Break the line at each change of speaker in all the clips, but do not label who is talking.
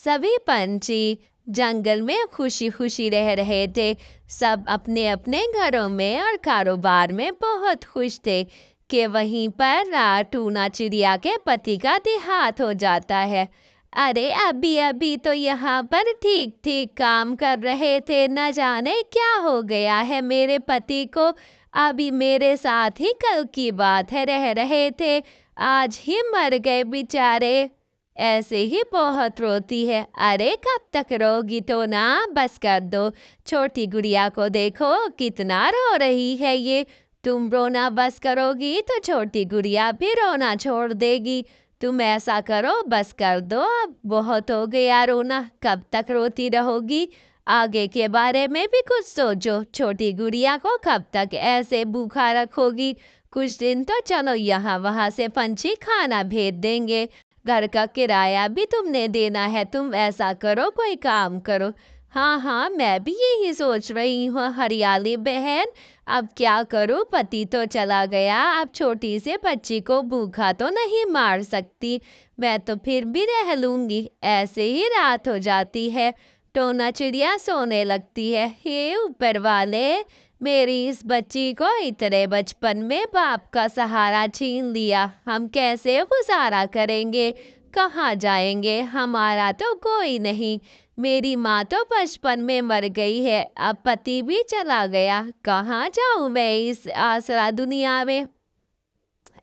सभी पंछी जंगल में खुशी खुशी रह रहे थे। सब अपने अपने घरों में और कारोबार में बहुत खुश थे कि वहीं पर टूना चिड़िया के पति का देहांत हो जाता है। अरे अभी अभी तो यहाँ पर ठीक ठीक काम कर रहे थे, न जाने क्या हो गया है मेरे पति को। अभी मेरे साथ ही कल की बात है रह रहे थे, आज ही मर गए बेचारे। ऐसे ही बहुत रोती है। अरे कब तक रोगी तो ना, बस कर दो। छोटी गुड़िया को देखो कितना रो रही है ये। तुम रोना बस करोगी तो छोटी गुड़िया भी रोना छोड़ देगी। तुम ऐसा करो, बस कर दो, अब बहुत हो गया रोना। कब तक रोती रहोगी? आगे के बारे में भी कुछ सोचो। छोटी गुड़िया को कब तक ऐसे भूखा रखोगी? कुछ दिन तो चलो, यहाँ वहां से पंछी खाना भेज देंगे। घर का किराया भी तुमने देना है। तुम ऐसा करो, कोई काम करो। हाँ हाँ, मैं भी यही सोच रही हूँ हरियाली बहन। अब क्या करूँ, पति तो चला गया, अब छोटी से बच्ची को भूखा तो नहीं मार सकती। मैं तो फिर भी रह लूंगी। ऐसे ही रात हो जाती है, टोना चिड़िया सोने लगती है। हे ऊपर वाले, मेरी इस बच्ची को इतने बचपन में बाप का सहारा छीन लिया। हम कैसे गुजारा करेंगे? कहाँ जाएंगे? हमारा तो कोई नहीं। मेरी माँ तो बचपन में मर गई है, अब पति भी चला गया। कहाँ जाऊं मैं इस आसरा दुनिया में?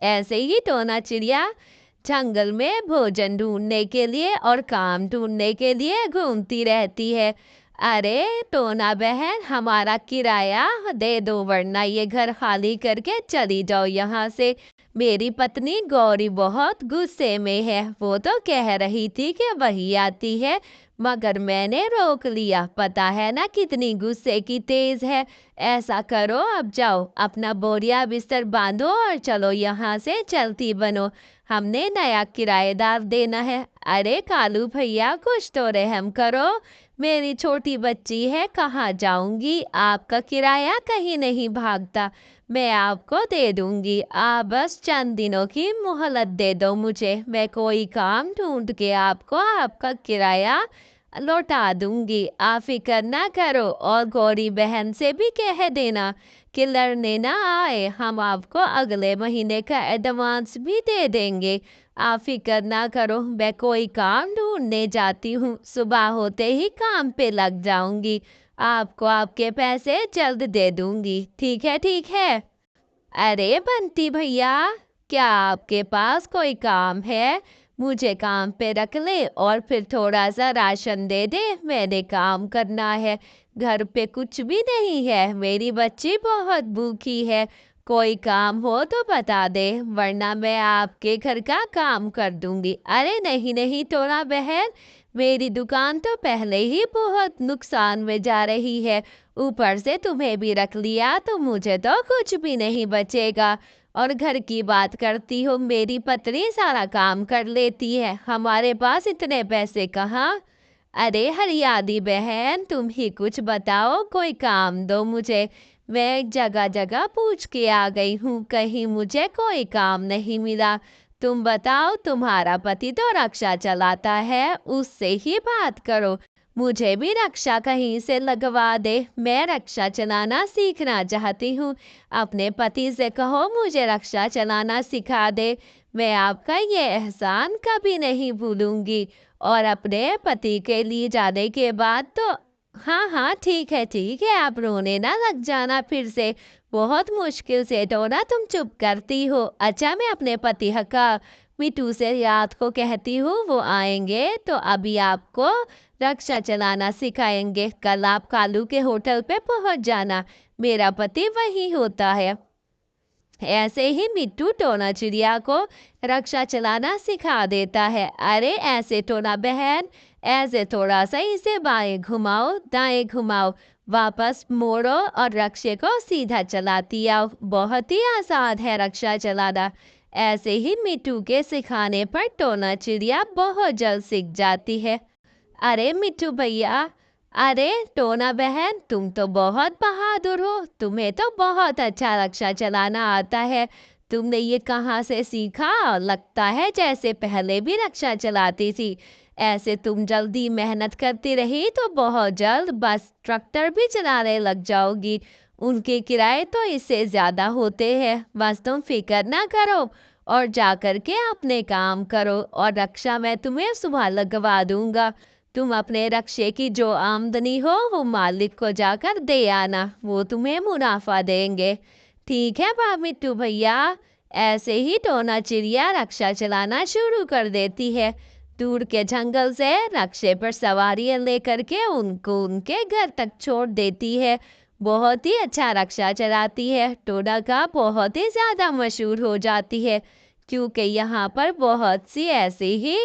ऐसे ही टोना चिड़िया जंगल में भोजन ढूंढने के लिए और काम ढूंढने के लिए घूमती रहती है। अरे टोना बहन, हमारा किराया दे दो, वरना ये घर खाली करके चली जाओ यहाँ से। मेरी पत्नी गौरी बहुत गुस्से में है। वो तो कह रही थी कि वही आती है, मगर मैंने रोक लिया। पता है ना कितनी गुस्से की तेज है। ऐसा करो, अब जाओ अपना बोरिया बिस्तर बांधो और चलो यहाँ से चलती बनो। हमने नया किराएदार देना है। अरे कालू भैया, कुछ तो रहम करो। मेरी छोटी बच्ची है, कहाँ जाऊंगी? आपका किराया कहीं नहीं भागता, मैं आपको दे दूंगी। आप बस चंद दिनों की मोहलत दे दो मुझे, मैं कोई काम ढूंढ के आपको आपका किराया लौटा दूंगी। आप फिक्र ना करो, और गौरी बहन से भी कह देना कि लड़ने ना आए। हम आपको अगले महीने का एडवांस भी दे देंगे। आप फिक्र ना करो, मैं कोई काम ढूंढने जाती हूँ, सुबह होते ही काम पे लग जाऊंगी। आपको आपके पैसे जल्द दे दूंगी। ठीक है, ठीक है। अरे बंटी भैया, क्या आपके पास कोई काम है? मुझे काम पे रख ले और फिर थोड़ा सा राशन दे दे, मैंने काम करना है। घर पे कुछ भी नहीं है, मेरी बच्ची बहुत भूखी है। कोई काम हो तो बता दे, वरना मैं आपके घर का काम कर दूंगी। अरे नहीं नहीं टोना बहन, मेरी दुकान तो पहले ही बहुत नुकसान में जा रही है, ऊपर से तुम्हें भी रख लिया तो मुझे तो कुछ भी नहीं बचेगा। और घर की बात करती हो, मेरी पत्नी सारा काम कर लेती है, हमारे पास इतने पैसे कहाँ? अरे हरियाली बहन, तुम ही कुछ बताओ, कोई काम दो मुझे। मैं जगह जगह पूछ के आ गई हूँ, कहीं मुझे कोई काम नहीं मिला। तुम बताओ, तुम्हारा पति तो रक्षा चलाता है, उससे ही बात करो। मुझे भी रक्षा कहीं से लगवा दे, मैं रक्षा चलाना सीखना चाहती हूँ। अपने पति से कहो मुझे रक्षा चलाना सिखा दे, मैं आपका ये एहसान कभी नहीं भूलूंगी। और अपने पति के लिए जाने के बाद तो हाँ हाँ ठीक है ठीक है, आप रोने ना लग जाना फिर से। बहुत मुश्किल से तो ना तुम चुप करती हो। अच्छा, मैं अपने पति का मिट्टू से रात को कहती हूँ, वो आएंगे तो अभी आपको रक्षा चलाना सिखाएंगे। कल आप कालू के होटल पे पहुंच जाना, मेरा पति वही होता है। ऐसे ही मिट्टू टोना चिड़िया को रक्षा चलाना सिखा देता है। अरे ऐसे टोना बहन, ऐसे थोड़ा सा इसे बाएं घुमाओ दाएं घुमाओ, वापस मोड़ो और रक्षे को सीधा चलाती आओ। बहुत ही आसान है रक्षा चलाना। ऐसे ही मिट्टू के सिखाने पर टोना चिड़िया बहुत जल्द सीख जाती है। अरे मिट्टू भैया, अरे टोना बहन, तुम तो बहुत बहादुर हो, तुम्हें तो बहुत अच्छा रक्षा चलाना आता है। तुमने ये कहाँ से सीखा? लगता है जैसे पहले भी रक्षा चलाती थी। ऐसे तुम जल्दी मेहनत करती रही तो बहुत जल्द बस ट्रैक्टर भी चलाने लग जाओगी। उनके किराए तो इससे ज़्यादा होते हैं। बस तुम फिक्र ना करो और जा कर के अपने काम करो, और रक्षा मैं तुम्हें सुबह लगवा दूंगा। तुम अपने रक्षे की जो आमदनी हो वो मालिक को जाकर दे आना, वो तुम्हें मुनाफा देंगे। ठीक है मिट्टू भैया। ऐसे ही टोना चिड़िया रक्षा चलाना शुरू कर देती है। दूर के जंगल से रक्षे पर सवारियां लेकर के उनको उनके घर तक छोड़ देती है। बहुत ही अच्छा रक्षा चलाती है, टोना का बहुत ही ज़्यादा मशहूर हो जाती है, क्योंकि यहाँ पर बहुत सी ऐसी ही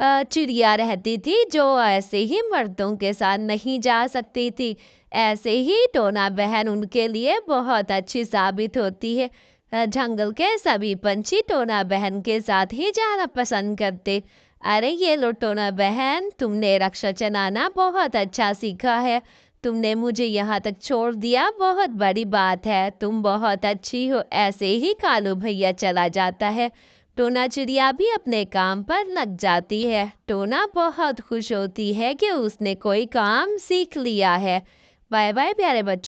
चिड़िया रहती थी जो ऐसे ही मर्दों के साथ नहीं जा सकती थी। ऐसे ही टोना बहन उनके लिए बहुत अच्छी साबित होती है। जंगल के सभी पंछी टोना बहन के साथ ही जाना पसंद करते। अरे ये लो टोना बहन, तुमने रक्षा चलाना बहुत अच्छा सीखा है। तुमने मुझे यहाँ तक छोड़ दिया, बहुत बड़ी बात है। तुम बहुत अच्छी हो। ऐसे ही कालू भैया चला जाता है। टोना चिड़िया भी अपने काम पर लग जाती है। टोना बहुत खुश होती है कि उसने कोई काम सीख लिया है। बाय बाय प्यारे बच्चों।